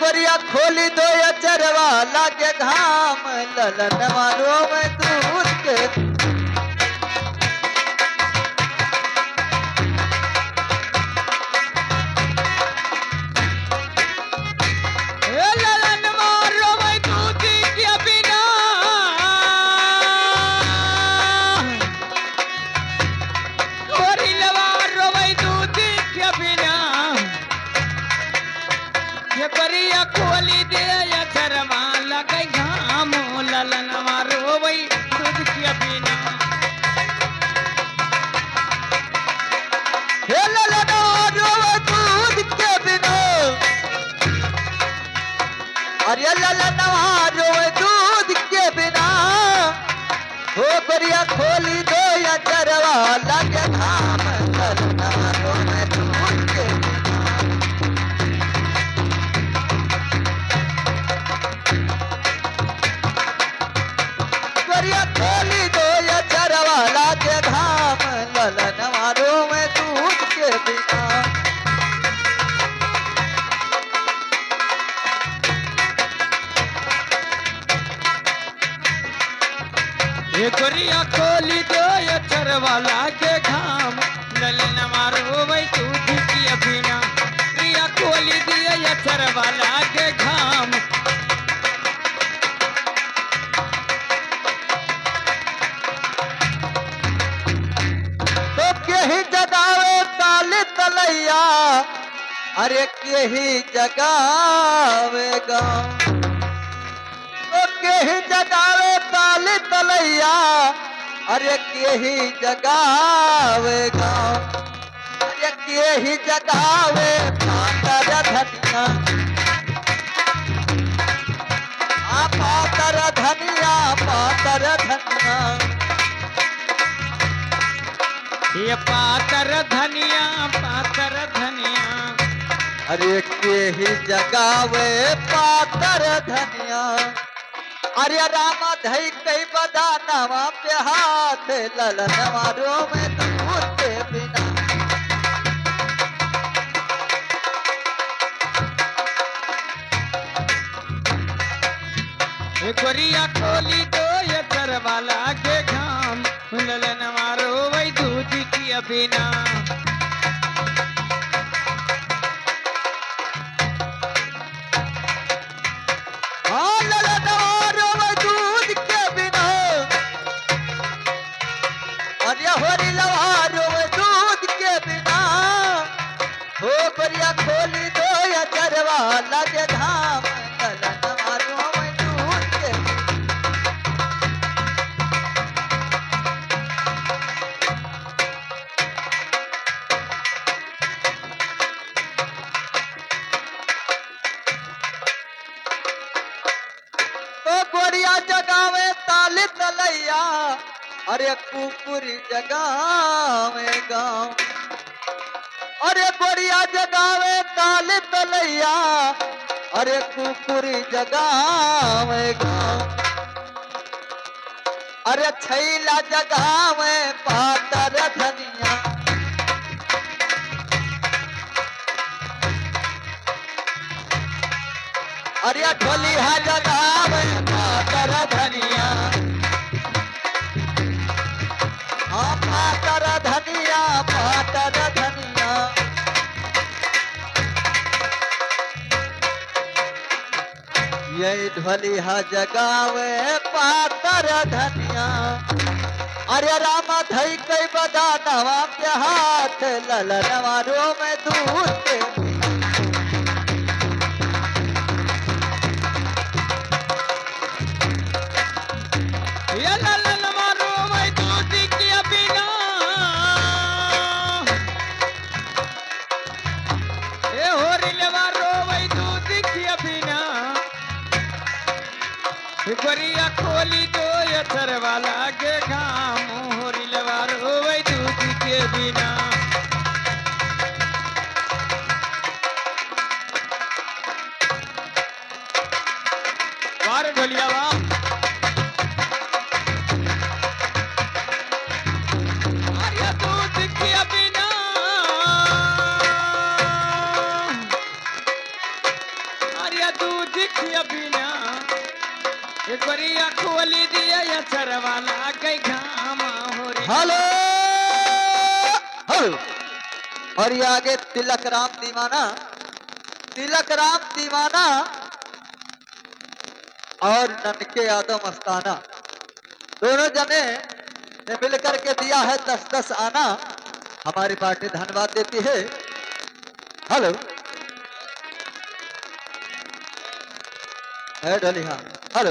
गोरिया खोली दो या चरवा लागे घाम ललन मारो मैं दूध के ललन मारो मैं दूध के बिना गोरी लवारो मैं दूध के बिना ये करिया खोली दे या चरवा लगे घाम ललन मारो वही दूध के बिना हे ललन मारो मैं दूध के बिना अरे ललन मारो मैं दूध के बिना हो गोरिया खोली दो या चरवा लागे घाम ललन मारो मैं दूध के बिना गोरिया खोली दो या चरवा लागे घाम ललन मारो मैं दूध के बिना ये गोरिया खोली दो ये चरवाला के घाम ललन मारो वही दूध की बिना गोरिया खोली दिया ये चरवाला के घाम तो केही जगावे ताल तलैया अरे केही जगावे गाँव तो केही जगावे ताल तलैया अरे केही जगावे गाँव अरे केही जगावे पातर धनिया पातर धनिया पातर धनिया ये पातर धनिया अरे केही जगावे पातर धनिया अरे राम धई कई बदानवा पे हाथ ललन मारो मैं दूध के बिना ये गोरिया खोली दो ये चरवाला के घाम ललन मारो वही दूध की बिना हाँ ललन मारो मैं दूध के बिना अरे होरी लवारो मैं दूध के बिना हो गोरिया खोली दो या चरवा लगे धाम ललन मारो मैं दूध के बिना तो गोरिया जगावे ताल तलैया अरे कुकुरी जगावे गाँव अरे गोरिया जगावे ताल तलैया अरे कुकुरी जगावे गाँव अरे छैला जगावे पातर धनिया अरे ढोलिया जगावे पातर धनिया हाँ पातर धनिया पातर धनिया ये ढोलिया जगावे पातर धनिया अरे राम धई कई बदानवा के हाथ ललन मारो मैं दूध के ये ललन मारो मैं दूध की बिना ये होरी लवारो मैं दूध की बिना ये गोरिया खोली दो ये चरवाला के घाम होरी लवारो मैं दूध के बिना वार ढोलिया वा गोरिया दूध की बिना ये गोरिया खोली दिया या चरवाला के घाम हो रे। Hello hello. और ये आगे तिलक राम दीवाना, तिलक राम दीवाना और ननके यादव मस्ताना, दोनों जने ने मिलकर के दिया है 10-10 आना। हमारी पार्टी धन्यवाद देती है। हेलो है डली, हाँ हेलो।